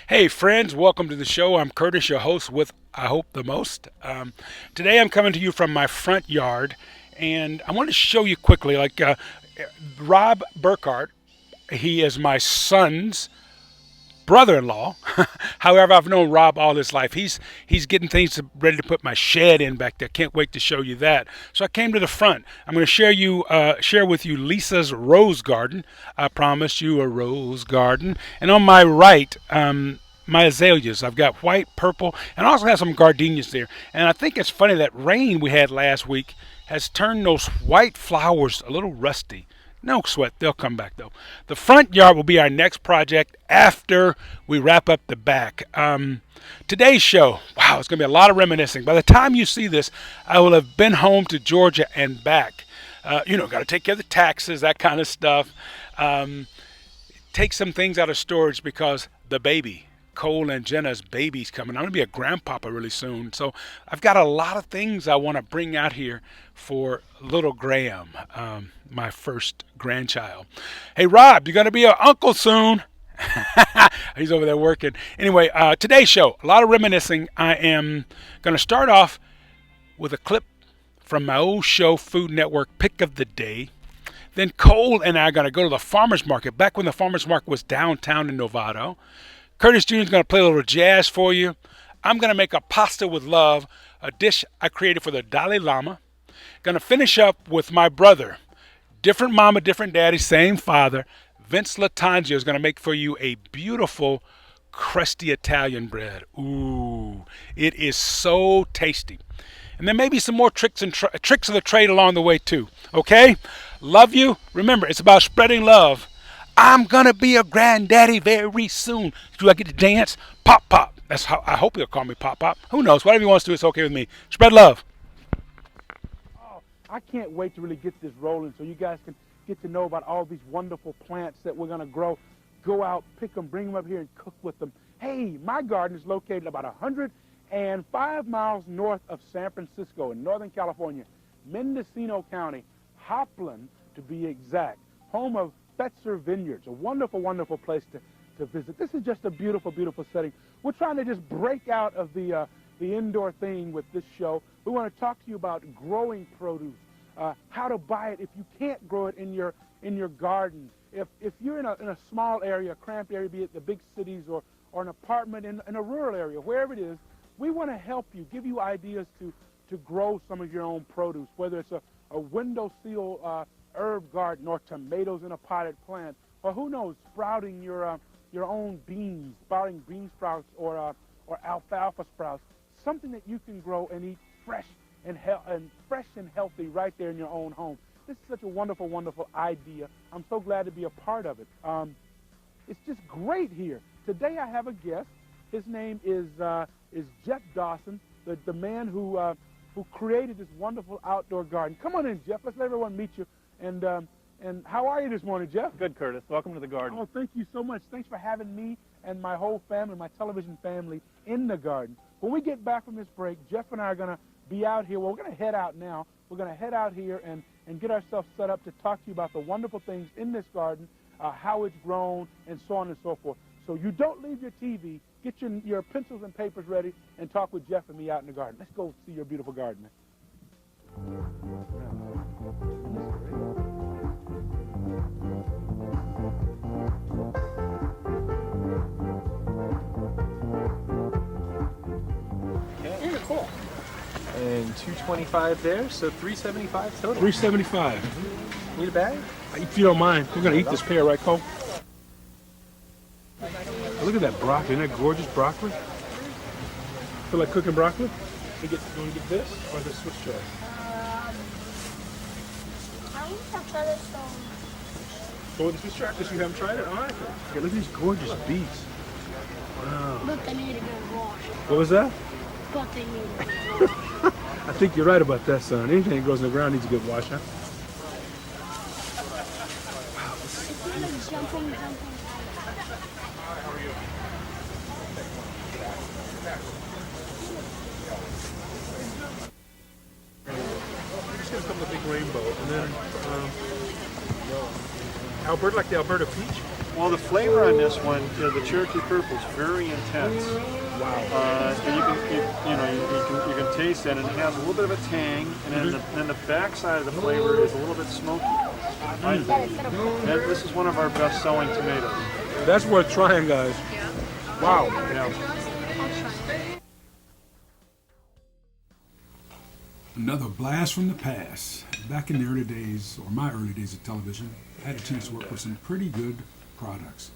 Hey, friends, welcome to the show. I'm Curtis, your host with I Hope the Most. Today I'm coming to you from my front yard, and I want to show you quickly Rob Burkhart. He is my son's brother-in-law. However, I've known Rob all his life. He's getting ready to put my shed in back there. Can't wait to show you that. So I came to the front. I'm going to share with you Lisa's rose garden. I promised you a rose garden. And on my right, my azaleas. I've got white, purple, and I also have some gardenias there. And I think it's funny that rain we had last week has turned those white flowers a little rusty. No sweat, they'll come back though. The front yard will be our next project after we wrap up the back. Today's show, wow, it's going to be a lot of reminiscing. By the time you see this, I will have been home to Georgia and back. Got to take care of the taxes, that kind of stuff. Take some things out of storage because the baby, Cole and Jenna's baby's coming. I'm going to be a grandpapa really soon. So I've got a lot of things I want to bring out here for little Graham, my first grandchild. Hey, Rob, you're going to be an uncle soon. He's over there working. Anyway, today's show, a lot of reminiscing. I am going to start off with a clip from my old show, Food Network Pick of the Day. Then Cole and I are going to go to the farmer's market, back when the farmer's market was downtown in Novato. Curtis Jr. is going to play a little jazz for you. I'm going to make a pasta with love, a dish I created for the Dalai Lama. Going to finish up with my brother. Different mama, different daddy, same father. Vince Latangio is going to make for you a beautiful crusty Italian bread. Ooh, it is so tasty. And then maybe some more tricks of the trade along the way too. Okay? Love you. Remember, it's about spreading love. I'm gonna be a granddaddy very soon. Do I get to dance? Pop, pop. That's how I hope he'll call me Pop, pop. Who knows? Whatever he wants to do, it's okay with me. Spread love. Oh, I can't wait to really get this rolling so you guys can get to know about all these wonderful plants that we're gonna grow. Go out, pick them, bring them up here, and cook with them. Hey, my garden is located about 105 miles north of San Francisco in Northern California, Mendocino County, Hopland to be exact, home of Fetzer Vineyards, a wonderful, wonderful place to visit. This is just a beautiful, beautiful setting. We're trying to just break out of the indoor thing with this show. We want to talk to you about growing produce, how to buy it if you can't grow it in your garden. If you're in a small area, a cramped area, be it the big cities or an apartment in a rural area, wherever it is, we want to help you, give you ideas to grow some of your own produce, whether it's a windowsill herb garden or tomatoes in a potted plant, or who knows, sprouting your own beans, sprouting bean sprouts or alfalfa sprouts, something that you can grow and eat fresh and healthy right there in your own home. This is such a wonderful, wonderful idea. I'm so glad to be a part of it. It's just great here. Today I have a guest. His name is Jeff Dawson, the man who created this wonderful outdoor garden. Come on in, Jeff. Let's let everyone meet you. And how are you this morning, Jeff? Good, Curtis. Welcome to the garden. Oh, thank you so much. Thanks for having me and my whole family, my television family, in the garden. When we get back from this break, Jeff and I are going to be out here. Well, we're going to head out now. We're going to head out here and get ourselves set up to talk to you about the wonderful things in this garden, how it's grown, and so on and so forth. So you don't leave your TV. Get your pencils and papers ready and talk with Jeff and me out in the garden. Let's go see your beautiful garden. Okay. Yeah, cool. And 225 there, so 375 total. 375. Need a bag? If you don't mind, we're going to eat this pear, right, Cole? Look at that broccoli. Isn't that gorgeous broccoli? Feel like cooking broccoli? You want to get this or the Swiss chard? I want to try this one. Go with the Swiss chard because you haven't tried it? All right. Okay, look at these gorgeous beets. Wow. But they need a good wash. What was that? But they need a good wash. I think you're right about that, son. Anything that goes in the ground needs a good wash, huh? It's like jumping. Just gonna come the big rainbow, and then Alberta, like the Alberta peach. Well, the flavor on this one, the Cherokee Purple is very intense. Wow. And you can taste that, and it has a little bit of a tang, and then the back side of the flavor is a little bit smoky. I think. And this is one of our best-selling tomatoes. That's worth trying, guys. Wow. Yeah. Another blast from the past. Back in the early days, or my early days of television, I had a chance to work with some pretty good products.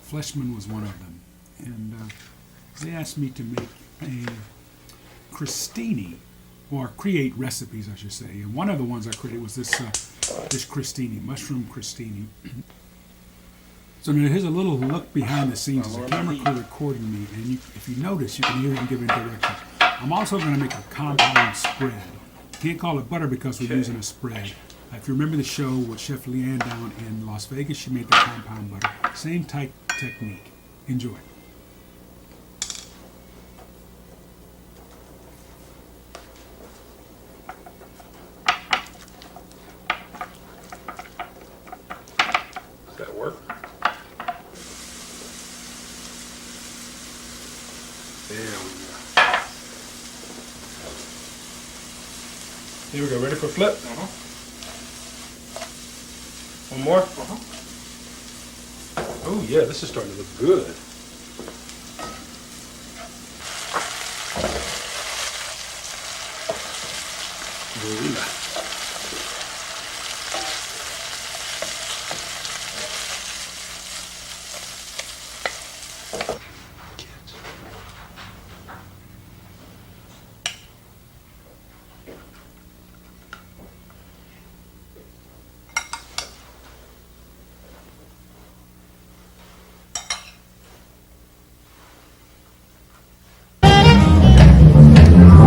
Fleshman was one of them. And they asked me to make a crostini, or create recipes, I should say. And one of the ones I created was this crostini, mushroom crostini. So now here's a little look behind the scenes. There's a camera crew recording me, and if you notice, you can hear him giving directions. I'm also going to make a compound spread. Can't call it butter because we're using a spread. If you remember the show with Chef Leanne down in Las Vegas, she made the compound butter. Same type technique. Enjoy. Does that work? There we go. Here we go. Ready for flip? One more? Oh yeah, this is starting to look good.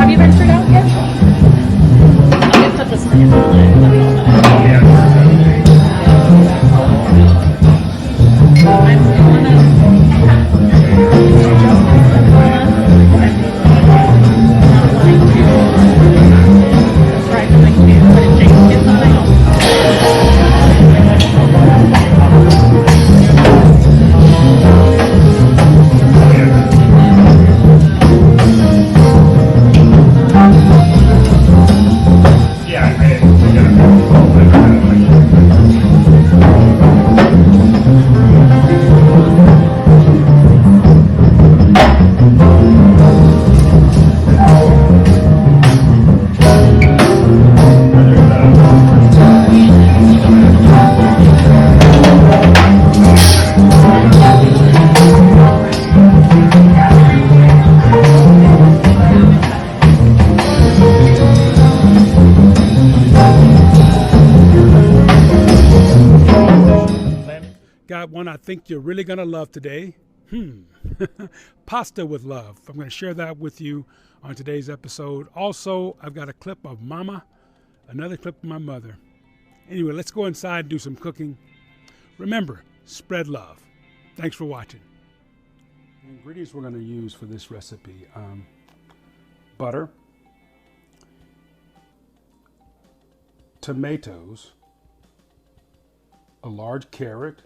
Have you ventured out yet? Okay, put this one in. Got one I think you're really going to love today. Pasta with love. I'm going to share that with you on today's episode. Also, I've got a clip of Mama, another clip of my mother. Anyway, let's go inside and do some cooking. Remember, spread love. Thanks for watching. The ingredients we're going to use for this recipe: butter, tomatoes, a large carrot,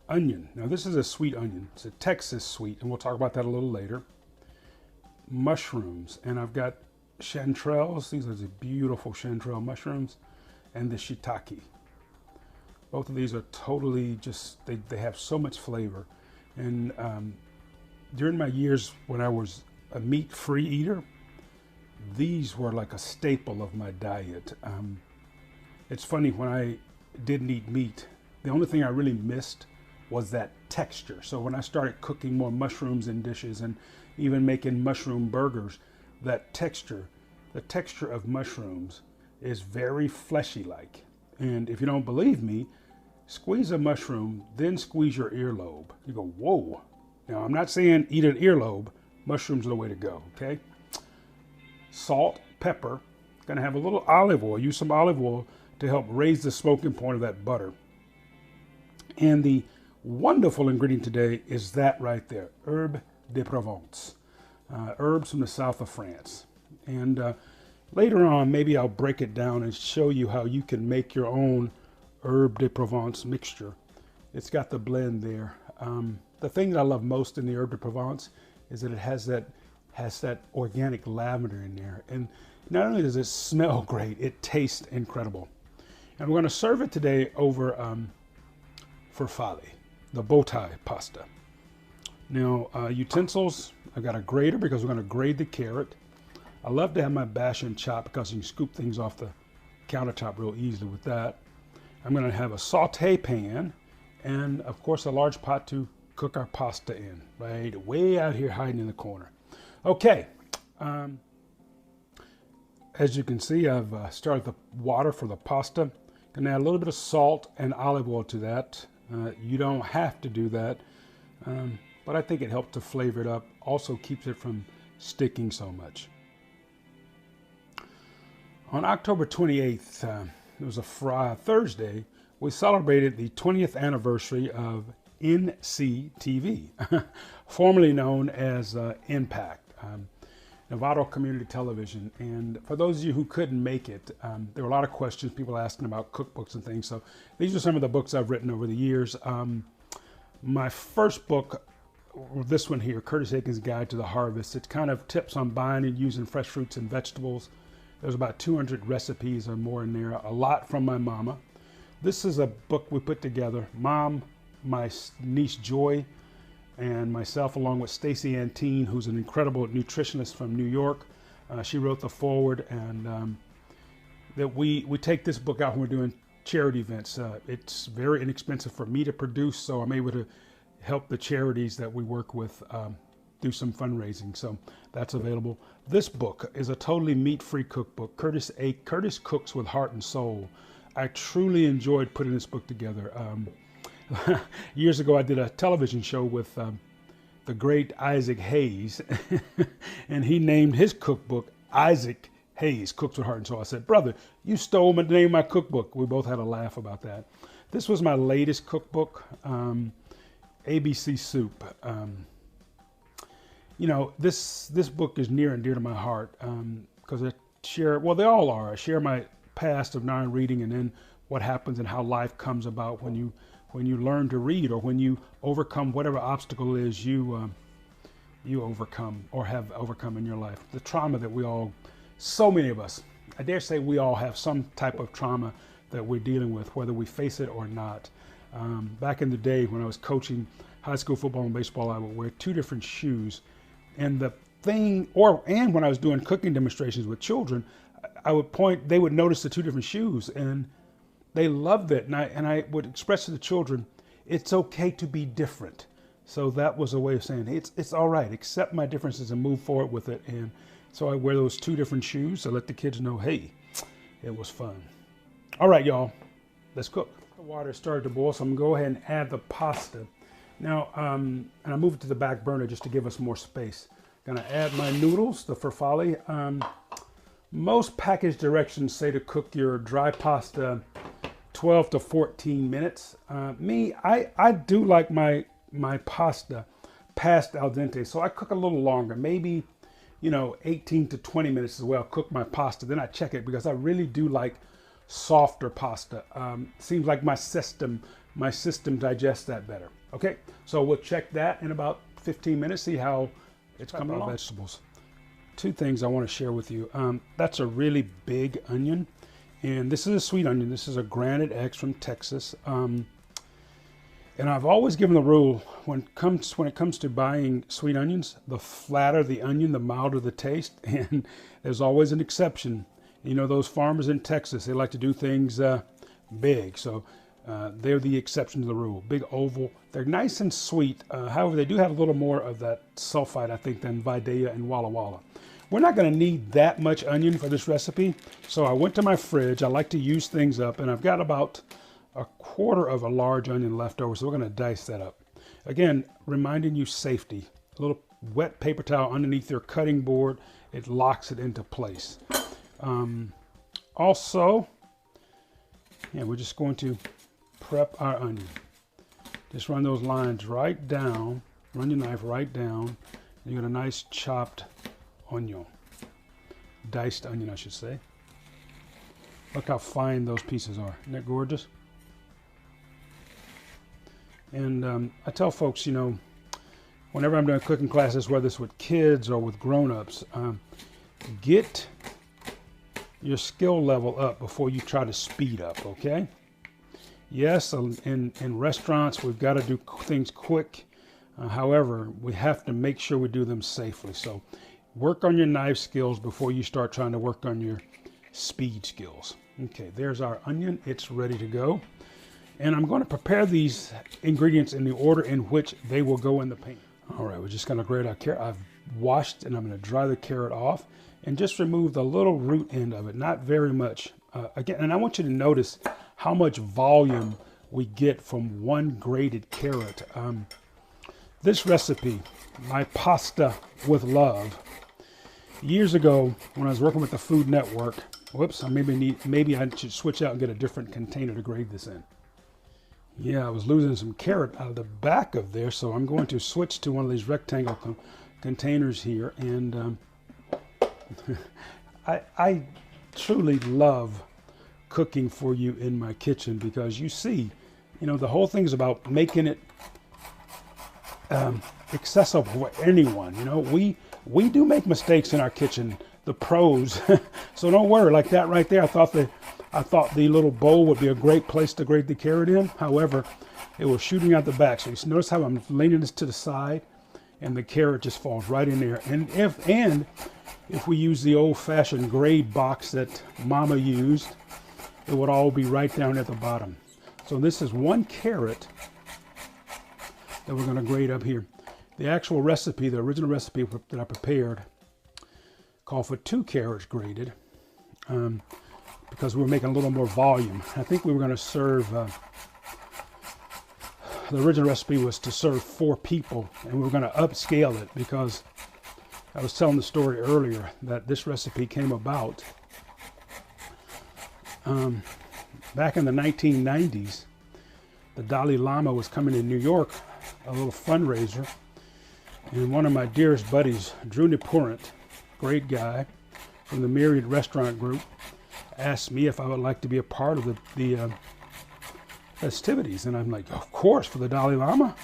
onion. Now this is a sweet onion. It's a Texas sweet, and we'll talk about that a little later. Mushrooms, and I've got chanterelles. These are the beautiful chanterelle mushrooms, and the shiitake. Both of these are totally just, they have so much flavor. And during my years when I was a meat-free eater, these were like a staple of my diet. It's funny, when I didn't eat meat, the only thing I really missed was that texture. So when I started cooking more mushrooms in dishes and even making mushroom burgers, that texture, the texture of mushrooms is very fleshy like. And if you don't believe me, squeeze a mushroom, then squeeze your earlobe. You go, whoa. Now I'm not saying eat an earlobe, mushrooms are the way to go, okay? Salt, pepper, gonna have a little olive oil, use some olive oil to help raise the smoking point of that butter. And the wonderful ingredient today is that right there, herb de Provence, herbs from the south of France. And later on, maybe I'll break it down and show you how you can make your own herb de Provence mixture. It's got the blend there. The thing that I love most in the herb de Provence is that it has that organic lavender in there. And not only does it smell great, it tastes incredible. And we're going to serve it today over farfalle, the bow tie pasta. Now, utensils, I've got a grater because we're going to grate the carrot. I love to have my bash and chop because you can scoop things off the countertop real easily with that. I'm going to have a saute pan and, of course, a large pot to cook our pasta in, right way out here hiding in the corner. Okay, as you can see, I've started the water for the pasta. Going to add a little bit of salt and olive oil to that. You don't have to do that, but I think it helps to flavor it up. Also keeps it from sticking so much. On October 28th, it was a Thursday, we celebrated the 20th anniversary of NCTV, formerly known as Impact, Novato Community Television. And for those of you who couldn't make it, there were a lot of questions, people asking about cookbooks and things. So these are some of the books I've written over the years. My first book, this one here, Curtis Aikens' Guide to the Harvest, it's kind of tips on buying and using fresh fruits and vegetables. There's about 200 recipes or more in there, a lot from my mama. This is a book we put together, Mom, my niece Joy, and myself, along with Stacy Antine, who's an incredible nutritionist from New York. She wrote the foreword, and that we take this book out when we're doing charity events. It's very inexpensive for me to produce, so I'm able to help the charities that we work with do some fundraising. So that's available. This book is a totally meat-free cookbook. Curtis Cooks with Heart and Soul. I truly enjoyed putting this book together. Years ago, I did a television show with the great Isaac Hayes, and he named his cookbook Isaac Hayes Cooks with Heart and Soul. I said, brother, you stole the name of my cookbook. We both had a laugh about that. This was my latest cookbook, ABC Soup. You know, this book is near and dear to my heart because I share, well, they all are. I share my past of non-reading and then what happens and how life comes about when you learn to read, or when you overcome whatever obstacle is you overcome or have overcome in your life. The trauma that we all, so many of us, I dare say we all have some type of trauma that we're dealing with, whether we face it or not. Back in the day when I was coaching high school football and baseball, I would wear two different shoes. And the thing, and when I was doing cooking demonstrations with children, I would point, they would notice the two different shoes, and they loved it. And I would express to the children, it's okay to be different. So that was a way of saying, it's all right, accept my differences and move forward with it. And so I wear those two different shoes to let the kids know, hey, it was fun. All right, y'all, let's cook. The water started to boil, so I'm gonna go ahead and add the pasta. Now, and I move it to the back burner just to give us more space. Gonna add my noodles, the farfalle. Most package directions say to cook your dry pasta 12 to 14 minutes. I do like my pasta past al dente, so I cook a little longer, maybe 18 to 20 minutes as well. Cook my pasta, then I check it because I really do like softer pasta. Seems like my system digests that better. Okay, so we'll check that in about 15 minutes, see how it's coming along. Vegetables. Two things I want to share with you. That's a really big onion, and this is a sweet onion. This is a Granite X from Texas. And I've always given the rule when it comes to buying sweet onions, the flatter the onion, the milder the taste. And there's always an exception. Those farmers in Texas, they like to do things big. So they're the exception to the rule. Big oval. They're nice and sweet. However, they do have a little more of that sulfite, I think, than Vidalia and Walla Walla. We're not going to need that much onion for this recipe. So I went to my fridge. I like to use things up, and I've got about a quarter of a large onion left over. So we're going to dice that up. Again, reminding you safety. A little wet paper towel underneath your cutting board. It locks it into place. Also, we're just going to prep our onion. Just run those lines right down. Run your knife right down. You get a nice chopped onion. Diced onion, I should say. Look how fine those pieces are. Isn't that gorgeous? And I tell folks, you know, whenever I'm doing cooking classes, whether it's with kids or with grown-ups, get your skill level up before you try to speed up, okay? Yes, in restaurants, we've got to do things quick. However, we have to make sure we do them safely. So work on your knife skills before you start trying to work on your speed skills. Okay, there's our onion. It's ready to go. And I'm going to prepare these ingredients in the order in which they will go in the pan. All right, we're just going to grate our carrot. I've washed and I'm going to dry the carrot off and just remove the little root end of it, not very much. Again, and I want you to notice how much volume we get from one grated carrot. This recipe, my pasta with love, years ago when I was working with the Food Network, whoops, maybe I should switch out and get a different container to grate this in. Yeah, I was losing some carrot out of the back of there, so I'm going to switch to one of these rectangle containers here. And I truly love cooking for you in my kitchen because you see, you know, the whole thing is about making it accessible for anyone. You know, we do make mistakes in our kitchen, the pros. So don't worry, like that right there. I thought the little bowl would be a great place to grate the carrot in. However, it was shooting out the back. So you notice how I'm leaning this to the side and the carrot just falls right in there. And if we use the old-fashioned grade box that Mama used, it would all be right down at the bottom. So this is one carrot that we're going to grate up here. The actual recipe, the original recipe that I prepared, called for 2 carrots grated. Because we were making a little more volume. I think we were going to serve, the original recipe was to serve 4 people, and we were going to upscale it because I was telling the story earlier that this recipe came about back in the 1990s. The Dalai Lama was coming to New York, a little fundraiser, and one of my dearest buddies, Drew Nepurant, great guy from the Myriad Restaurant Group, asked me if I would like to be a part of the festivities. And I'm like, of course, for the Dalai Lama,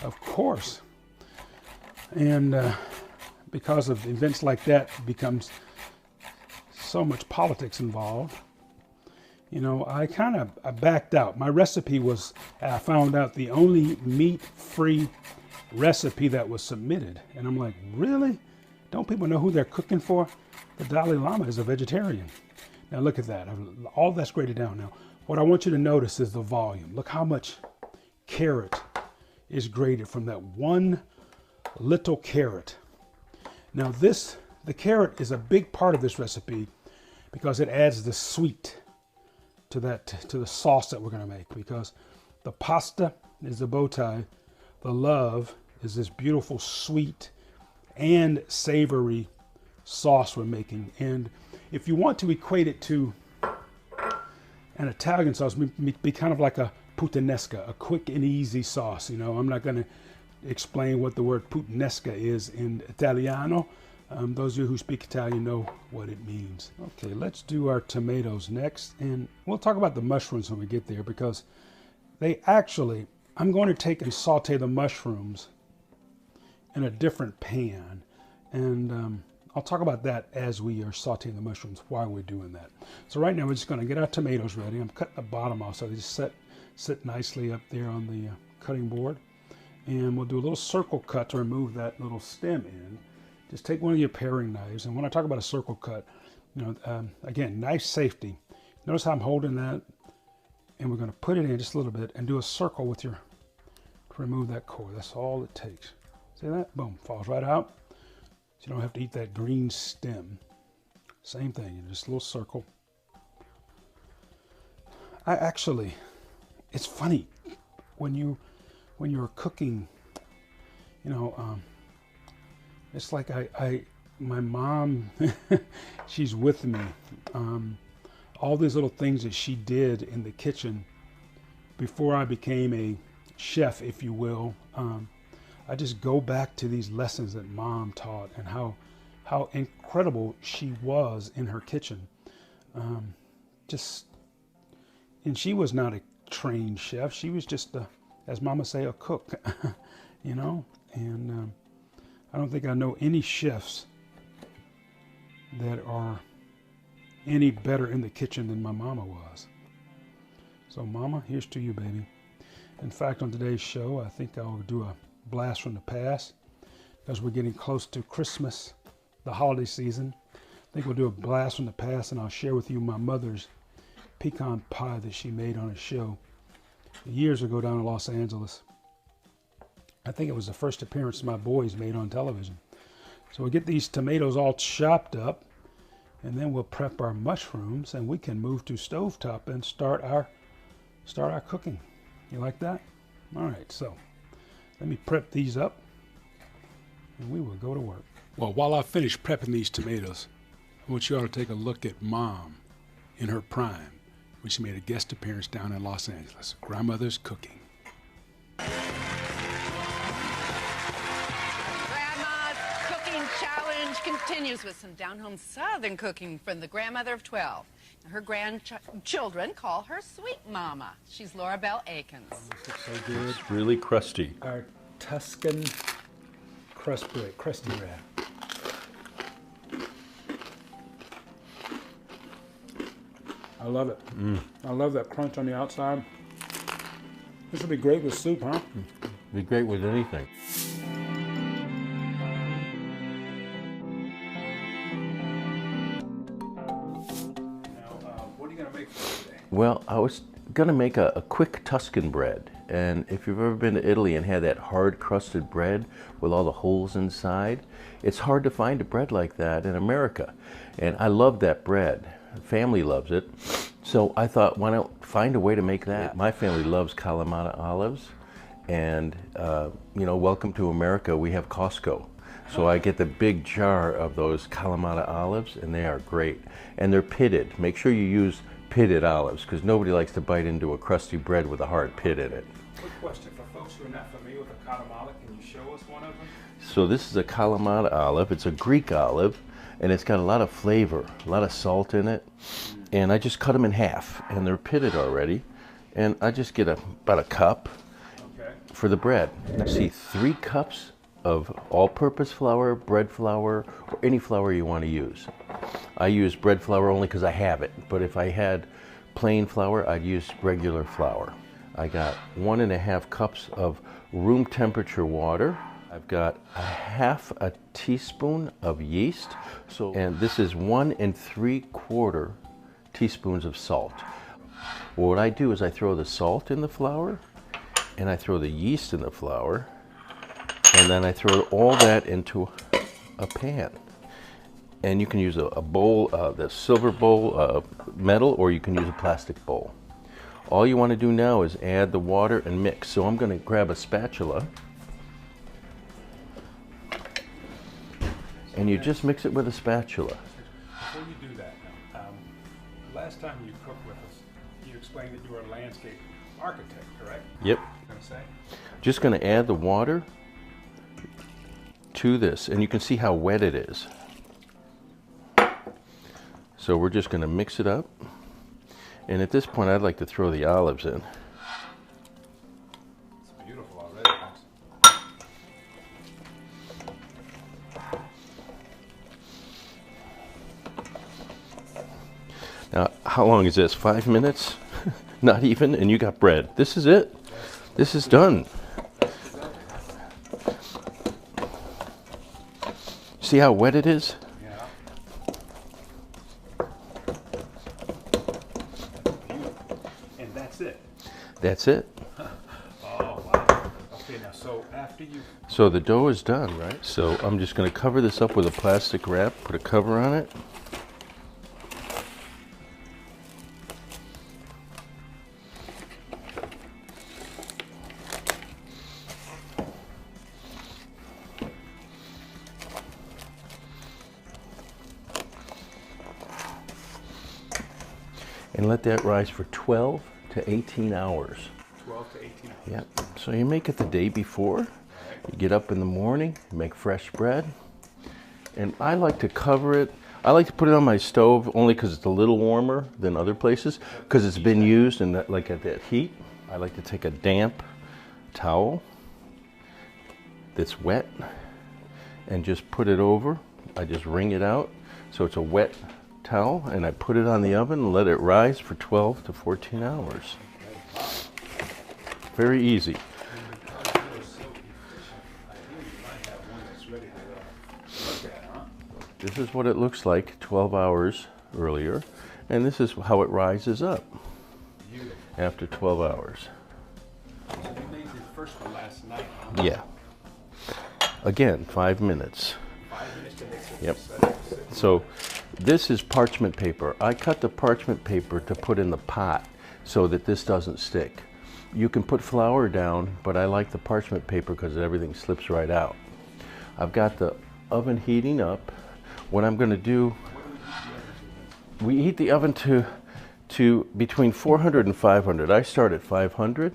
of course. And because of events like that, becomes so much politics involved. You know, I backed out. My recipe was, I found out, the only meat-free recipe that was submitted. And I'm like, really? Don't people know who they're cooking for? The Dalai Lama is a vegetarian. Now look at that. All that's grated down now. What I want you to notice is the volume. Look how much carrot is grated from that one little carrot. Now the carrot is a big part of this recipe because it adds the sweet to the sauce that we're going to make, because the pasta is the bow tie, the love is this beautiful sweet and savory sauce we're making. And if you want to equate it to an Italian sauce, be kind of like a puttanesca, a quick and easy sauce. You know, I'm not going to explain what the word puttanesca is in Italiano. Those of you who speak Italian know what it means. Okay, let's do our tomatoes next, and we'll talk about the mushrooms when we get there, because I'm going to take and saute the mushrooms in a different pan, and I'll talk about that as we are sauteing the mushrooms while we're doing that. So right now we're just going to get our tomatoes ready. I'm cutting the bottom off so they just sit nicely up there on the cutting board. And we'll do a little circle cut to remove that little stem end. Just take one of your paring knives. And when I talk about a circle cut, you know, again, knife safety. Notice how I'm holding that. And we're going to put it in just a little bit and do a circle with to remove that core. That's all it takes. See that? Boom, falls right out. So you don't have to eat that green stem. Same thing, just a little circle. It's funny when you're cooking, you know, it's like my mom, she's with me. All these little things that she did in the kitchen before I became a chef, if you will. I just go back to these lessons that Mom taught and how incredible she was in her kitchen. And she was not a trained chef. She was just as Mama say, a cook, you know. And I don't think I know any chefs that are any better in the kitchen than my mama was. So Mama, here's to you, baby. In fact, on today's show, I think I'll do a blast from the past because we're getting close to Christmas, the holiday season. I think we'll do a blast from the past, and I'll share with you my mother's pecan pie that she made on a show years ago down in Los Angeles. I think it was the first appearance my boys made on television. So we'll get these tomatoes all chopped up, and then we'll prep our mushrooms, and we can move to stovetop and start our cooking. You like that? All right, so let me prep these up, and we will go to work. Well, while I finish prepping these tomatoes, I want you all to take a look at Mom in her prime when she made a guest appearance down in Los Angeles. Grandmother's cooking. Grandma's Cooking Challenge continues with some down-home Southern cooking from the grandmother of 12. Her grandchildren call her Sweet Mama. She's Laura Bell Aikens. So good. It's really crusty. Our Tuscan crusty bread. I love it. I love that crunch on the outside. This would be great with soup, huh? Be great with anything. What are you going to make for today? Well, I was gonna make a quick Tuscan bread. And if you've ever been to Italy and had that hard crusted bread with all the holes inside, it's hard to find a bread like that in America. And I love that bread. Family loves it. So I thought, why not find a way to make that? My family loves Kalamata olives. And, you know, welcome to America, we have Costco. So I get the big jar of those Kalamata olives, and they are great. And they're pitted. Make sure you use pitted olives, because nobody likes to bite into a crusty bread with a hard pit in it. Quick question for folks who are not familiar with a Kalamata, can you show us one of them? So this is a Kalamata olive. It's a Greek olive, and it's got a lot of flavor, a lot of salt in it. And I just cut them in half, and they're pitted already. And I just get about a cup for the bread. I see 3 cups of all-purpose flour, bread flour, or any flour you want to use. I use bread flour only because I have it, but if I had plain flour, I'd use regular flour. I got 1.5 cups of room temperature water. I've got a half a teaspoon of yeast. And this is 1 3/4 teaspoons of salt. What I do is I throw the salt in the flour, and I throw the yeast in the flour, and then I throw all that into a pan. And you can use a bowl, the silver bowl, metal, or you can use a plastic bowl. All you want to do now is add the water and mix. So I'm going to grab a spatula, and you just mix it with a spatula. Before you do that, last time you cooked with us, you explained that you were a landscape architect, correct? Yep. What are you going to say? Just going to add the water to this, and you can see how wet it is. So we're just going to mix it up, and at this point I'd like to throw the olives in. It's beautiful already, guys. Now, how long is this? 5 minutes? Not even, and you got bread. This is it. This is done. See how wet it is? Yeah. And that's it. That's it. Oh, wow. Okay, now, so after you... So the dough is done, right? So I'm just going to cover this up with a plastic wrap, put a cover on it. And let that rise for 12 to 18 hours. 12 to 18 hours. Yep. So you make it the day before. You get up in the morning, make fresh bread. And I like to cover it. I like to put it on my stove only because it's a little warmer than other places, because it's been used and like at that heat. I like to take a damp towel that's wet and just put it over. I just wring it out so it's a wet towel, and I put it on the oven and let it rise for 12 to 14 hours. Very easy. This is what it looks like 12 hours earlier, and this is how it rises up after 12 hours. So you made the first one last night, huh? Yeah. Again, 5 minutes. 5 minutes to mix it. Yep. So this is parchment paper. I cut the parchment paper to put in the pot so that this doesn't stick. You can put flour down, but I like the parchment paper because everything slips right out. I've got the oven heating up. What I'm going to do, we heat the oven to between 400 and 500. I start at 500,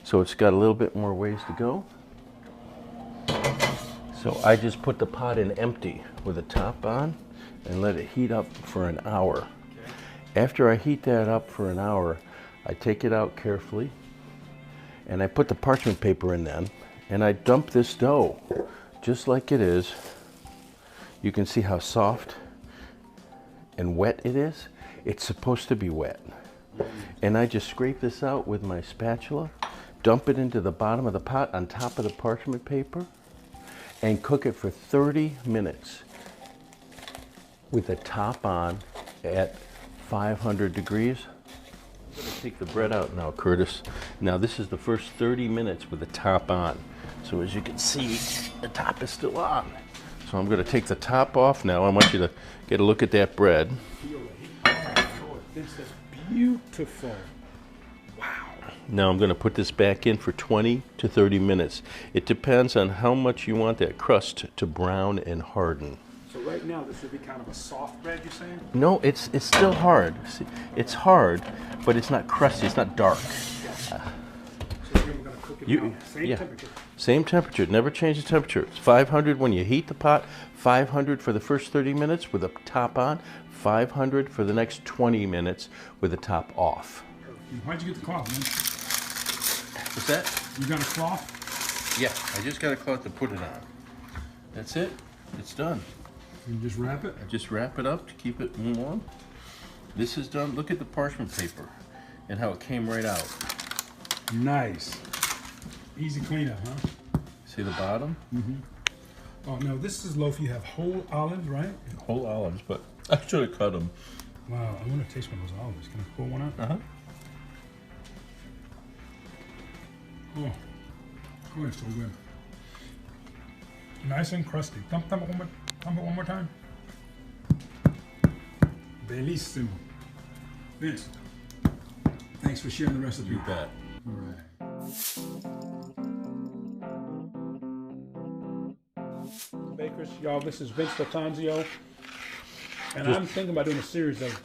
so it's got a little bit more ways to go. So I just put the pot in empty with the top on and let it heat up for an hour. After I heat that up for an hour, I take it out carefully and I put the parchment paper in then, and I dump this dough just like it is. You can see how soft and wet it is. It's supposed to be wet. And I just scrape this out with my spatula, dump it into the bottom of the pot on top of the parchment paper, and cook it for 30 minutes with the top on at 500 degrees. I'm going to take the bread out now, Curtis. Now this is the first 30 minutes with the top on. So as you can see, the top is still on. So I'm going to take the top off now. I want you to get a look at that bread. This is beautiful. Wow. Now I'm going to put this back in for 20 to 30 minutes. It depends on how much you want that crust to brown and harden. So right now this would be kind of a soft bread, you're saying? No, it's still hard. See, it's hard, but it's not crusty. It's not dark. So we're going to cook it now. Same temperature. Same temperature. Never change the temperature. It's 500 when you heat the pot, 500 for the first 30 minutes with the top on, 500 for the next 20 minutes with the top off. Why'd you get the cloth, man? What's that? You got a cloth? Yeah, I just got a cloth to put it on. That's it. It's done. You just wrap it? I just wrap it up to keep it warm. This is done. Look at the parchment paper and how it came right out. Nice. Easy cleanup, huh? See the bottom? Mm-hmm. Oh, now this is loaf. You have whole olives, right? Whole olives, but I should have cut them. Wow, I want to taste one of those olives. Can I pull one out? Uh-huh. Oh, it's so good. Nice and crusty. Thump it one more time. Bellissimo. Vince, thanks for sharing the recipe. You bet. All right. Bakers, y'all, this is Vince Latanzio, and I'm thinking about doing a series of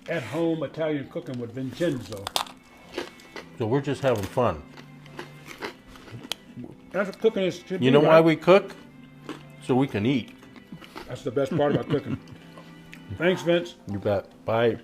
at-home Italian cooking with Vincenzo. So we're just having fun. That's what cooking is. You know why we cook? So we can eat. That's the best part about cooking. Thanks, Vince. You bet. Bye.